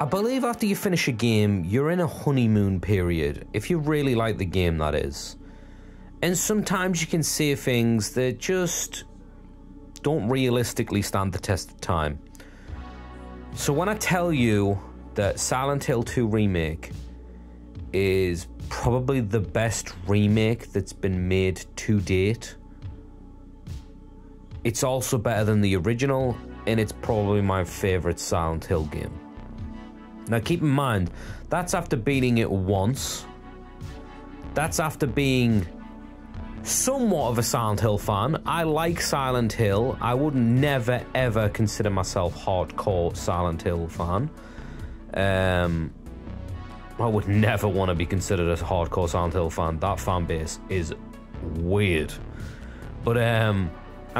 I believe after you finish a game, you're in a honeymoon period, if you really like the game, that is. And sometimes you can say things that just don't realistically stand the test of time. So when I tell you that Silent Hill 2 Remake is probably the best remake that's been made to date, it's also better than the original, and it's probably my favourite Silent Hill game. Now keep in mind, that's after beating it once. That's after being somewhat of a Silent Hill fan. I like Silent Hill. I would never ever consider myself hardcore Silent Hill fan. I would never want to be considered a hardcore Silent Hill fan. That fan base is weird. But I'm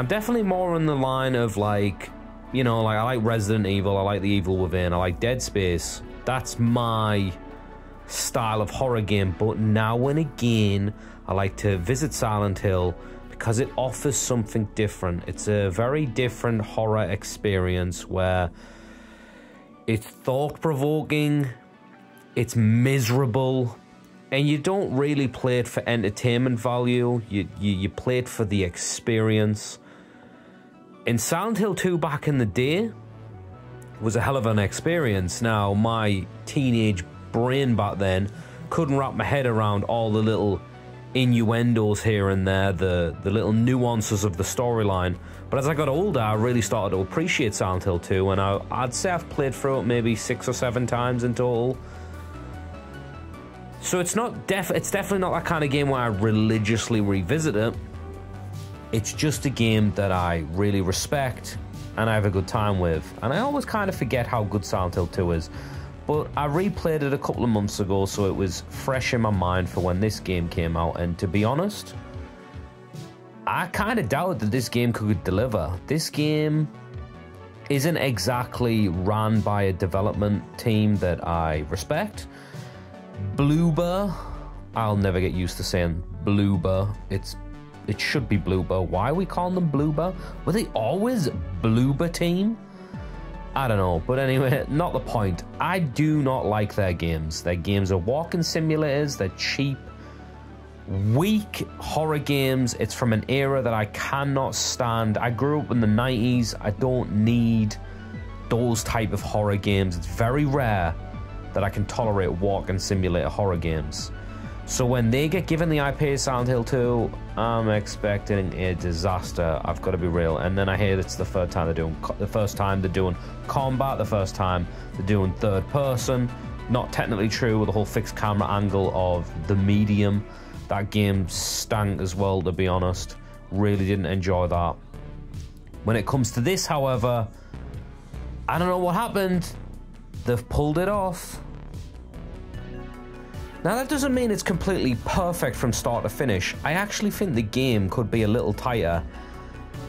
definitely more on the line of like, you know, like I like Resident Evil, I like The Evil Within, I like Dead Space. That's my style of horror game. But now and again, I like to visit Silent Hill because it offers something different. It's a very different horror experience where it's thought-provoking, it's miserable, and you don't really play it for entertainment value. You play it for the experience. In Silent Hill 2 back in the day was a hell of an experience. Now, my teenage brain back then couldn't wrap my head around all the little innuendos here and there, the little nuances of the storyline. But as I got older, I really started to appreciate Silent Hill 2, and I'd say I've played through it maybe 6 or 7 times in total. So it's definitely not that kind of game where I religiously revisit it. It's just a game that I really respect and I have a good time with. And I always kind of forget how good Silent Hill 2 is. But I replayed it a couple of months ago, so it was fresh in my mind for when this game came out. And to be honest, I kind of doubted that this game could deliver. This game isn't exactly run by a development team that I respect. Bloober, I'll never get used to saying Bloober. It should be Bloober. Why are we calling them Bloober? Were they always Bloober team? I don't know, but anyway, not the point. I do not like their games. Their games are walking simulators, they're cheap, weak horror games. It's from an era that I cannot stand. I grew up in the 90s. I don't need those type of horror games. It's very rare that I can tolerate walk and simulator horror games. So when they get given the IP of Silent Hill 2, I'm expecting a disaster. I've got to be real. And then I hear it's the first time they're doing combat, the first time they're doing third person. Not technically true with the whole fixed camera angle of The Medium. That game stank as well, to be honest. Really didn't enjoy that. When it comes to this, however, I don't know what happened. They've pulled it off. Now that doesn't mean it's completely perfect from start to finish. I actually think the game could be a little tighter.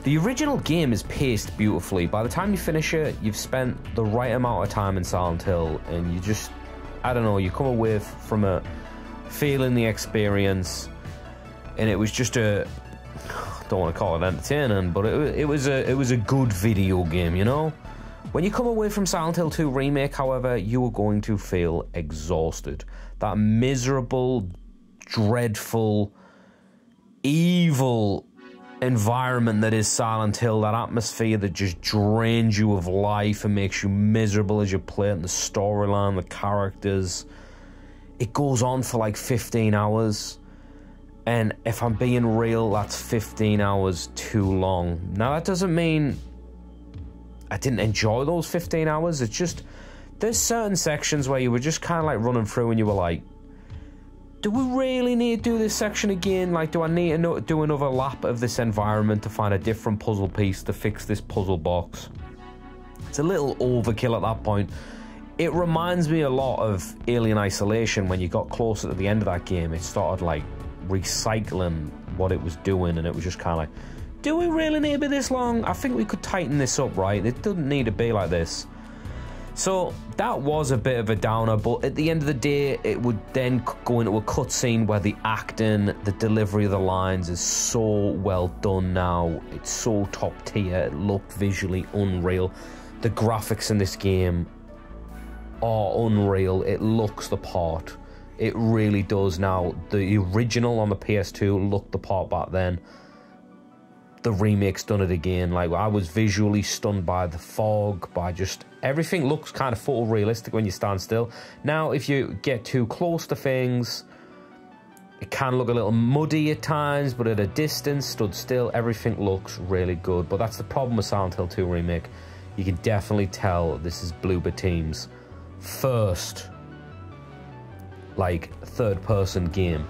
The original game is paced beautifully. By the time you finish it, you've spent the right amount of time in Silent Hill, and you just, I don't know, you come away from it feeling the experience, and it was just a, I don't want to call it entertaining, but it was a good video game, you know? When you come away from Silent Hill 2 Remake, however, you are going to feel exhausted. That miserable, dreadful, evil environment that is Silent Hill, that atmosphere that just drains you of life and makes you miserable as you play it, and the storyline, the characters. It goes on for like 15 hours. And if I'm being real, that's 15 hours too long. Now, that doesn't mean I didn't enjoy those 15 hours. It's just, there's certain sections where you were just kind of like running through and you were like, do we really need to do this section again? Like, do I need to do another lap of this environment to find a different puzzle piece to fix this puzzle box? It's a little overkill at that point. It reminds me a lot of Alien Isolation. When you got closer to the end of that game, it started like recycling what it was doing, and it was just kind of like, do we really need to be this long? I think we could tighten this up, right? It doesn't need to be like this. So that was a bit of a downer, but at the end of the day, it would then go into a cutscene where the acting, the delivery of the lines is so well done now. It's so top tier. It looked visually unreal. The graphics in this game are unreal. It looks the part. It really does. Now, the original on the PS2 looked the part back then. The remake's done it again. Like, I was visually stunned by the fog, by just everything looks kind of photorealistic when you stand still. Now, if you get too close to things, it can look a little muddy at times, but at a distance, stood still, everything looks really good. But that's the problem with Silent Hill 2 Remake. You can definitely tell this is Bloated Team's first, like, third-person game,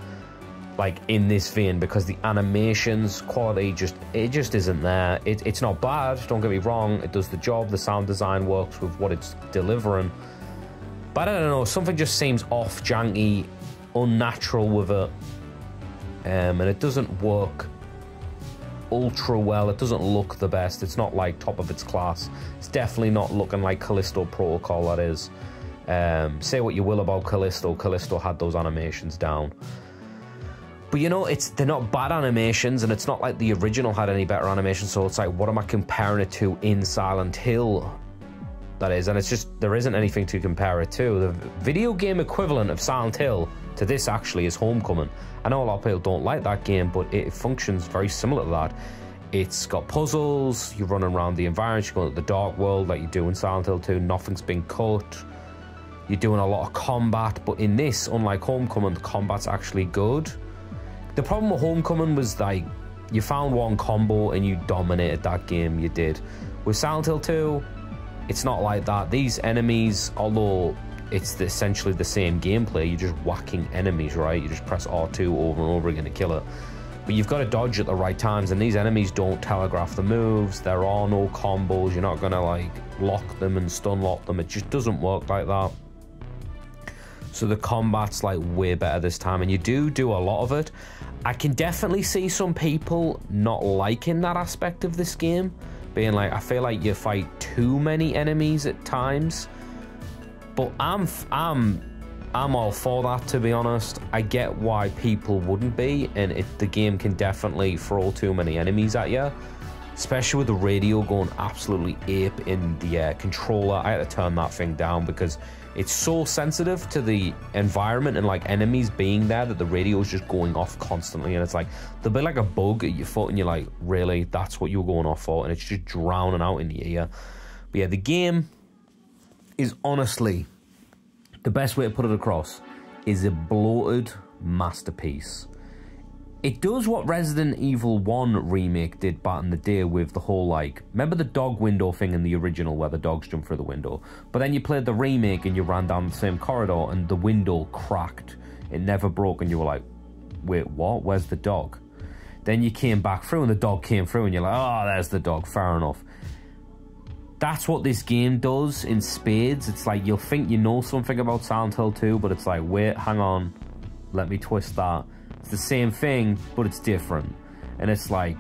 like, in this vein, because the animations quality just isn't there. It's not bad, don't get me wrong. It does the job. The sound design works with what it's delivering. But I don't know, something just seems off, janky, unnatural with it, and it doesn't work ultra well. It doesn't look the best. It's not like top of its class. It's definitely not looking like Callisto Protocol, that is. Say what you will about Callisto. Callisto had those animations down. But you know, they're not bad animations, and it's not like the original had any better animations, so it's like, what am I comparing it to in Silent Hill? That is, and it's just, there isn't anything to compare it to. The video game equivalent of Silent Hill to this actually is Homecoming. I know a lot of people don't like that game, but it functions very similar to that. It's got puzzles, you're running around the environment, you're going to the dark world like you do in Silent Hill 2, nothing's been cut. You're doing a lot of combat, but in this, unlike Homecoming, the combat's actually good. The problem with Homecoming was, like, you found one combo and you dominated that game, you did. With Silent Hill 2, it's not like that. These enemies, although it's essentially the same gameplay, you're just whacking enemies, right? You just press R2 over and over again to kill it. But you've got to dodge at the right times, and these enemies don't telegraph the moves. There are no combos. You're not going to, like, lock them and stun lock them. It just doesn't work like that. So the combat's, like, way better this time, and you do a lot of it. I can definitely see some people not liking that aspect of this game, being like, I feel like you fight too many enemies at times. But I'm all for that, to be honest. I get why people wouldn't be, and the game can definitely throw too many enemies at you, especially with the radio going absolutely ape in the controller. I had to turn that thing down because it's so sensitive to the environment and, like, enemies being there that the radio is just going off constantly, and it's like there'll be like a bug at your foot and you're like, really, that's what you were going off for? And it's just drowning out in your ear. But yeah, the game is honestly, the best way to put it across, is a bloated masterpiece. It does what Resident Evil 1 Remake did back in the day with the whole, like, remember the dog window thing in the original where the dogs jump through the window? But then you played the remake and you ran down the same corridor and the window cracked. It never broke, and you were like, wait, what? Where's the dog? Then you came back through and the dog came through and you're like, oh, there's the dog, fair enough. That's what this game does in spades. It's like, you'll think you know something about Silent Hill 2, but it's like, wait, hang on, let me twist that. It's the same thing, but it's different. And it's like,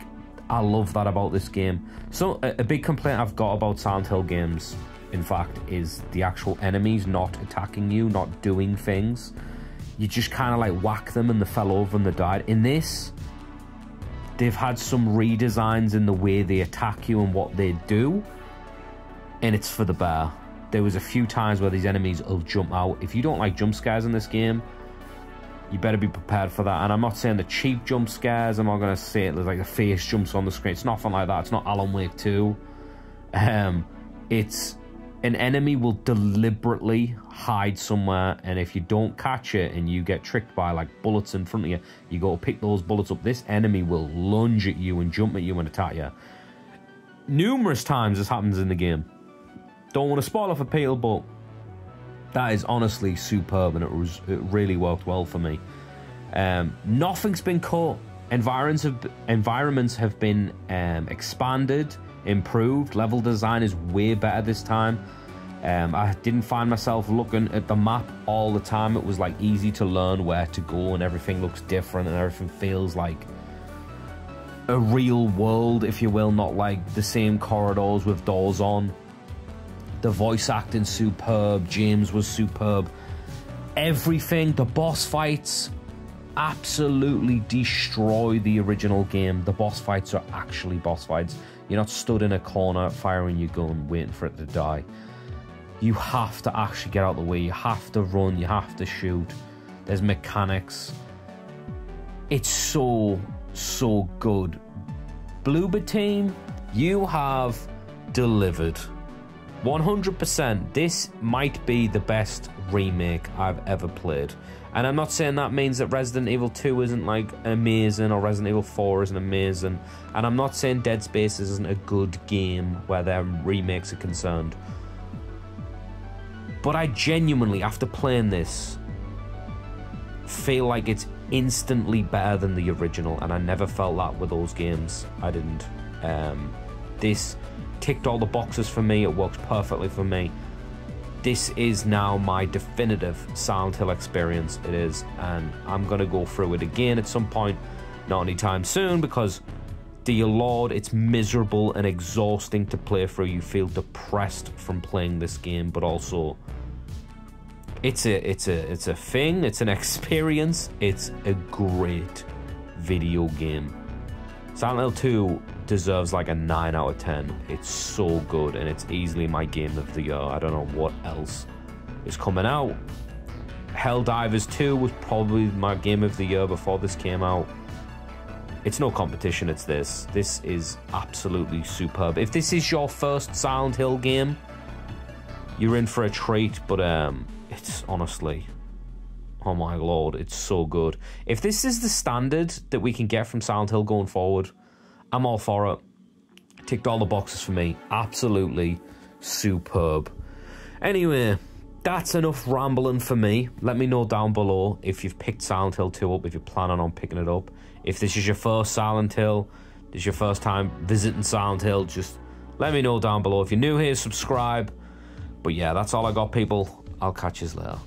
I love that about this game. So a big complaint I've got about Silent Hill games, in fact, is the actual enemies not attacking you, not doing things. You just kind of like whack them and they fell over and they died. In this, they've had some redesigns in the way they attack you and what they do, and it's for the better. There was a few times where these enemies will jump out. If you don't like jump scares in this game, you better be prepared for that. And I'm not saying the cheap jump scares. I'm not going to say it like the face jumps on the screen. It's nothing like that. It's not Alan Wake 2. It's an enemy will deliberately hide somewhere, and if you don't catch it and you get tricked by like bullets in front of you, you go to pick those bullets up. This enemy will lunge at you and jump at you and attack you. Numerous times this happens in the game. Don't want to spoil it for people, but that is honestly superb, and it really worked well for me. Nothing's been cut. Environments have been expanded, improved. Level design is way better this time. I didn't find myself looking at the map all the time. It was like easy to learn where to go, and everything looks different, and everything feels like a real world, if you will, not like the same corridors with doors on. The voice acting superb. James was superb. Everything, the boss fights absolutely destroy the original game. The boss fights are actually boss fights. You're not stood in a corner firing your gun waiting for it to die. you have to actually get out of the way. You have to run, you have to shoot. There's mechanics. It's so good. Bloated team, you have delivered. 100%. This might be the best remake I've ever played. And I'm not saying that means that Resident Evil 2 isn't like amazing, or Resident Evil 4 isn't amazing. And I'm not saying Dead Space isn't a good game where their remakes are concerned. But I genuinely, after playing this, feel like it's instantly better than the original, and I never felt that with those games. I didn't. This ticked all the boxes for me. It works perfectly for me. This is now my definitive Silent Hill experience. It is, and I'm gonna go through it again at some point, not anytime soon, because dear Lord, it's miserable and exhausting to play through. You feel depressed from playing this game, but also it's a thing. It's an experience. It's a great video game. Silent Hill 2 deserves like a 9 out of 10. It's so good, and it's easily my game of the year. I don't know what else is coming out. Helldivers 2 was probably my game of the year before this came out. It's no competition, it's this. This is absolutely superb. If this is your first Silent Hill game, you're in for a treat, but it's honestly, oh my lord, it's so good. If this is the standard that we can get from Silent Hill going forward, I'm all for it. Ticked all the boxes for me. Absolutely superb. Anyway, that's enough rambling for me. Let me know down below if you've picked Silent Hill 2 up, if you're planning on picking it up. If this is your first Silent Hill, this is your first time visiting Silent Hill, just let me know down below. If you're new here, subscribe. But yeah, that's all I got, people. I'll catch you later.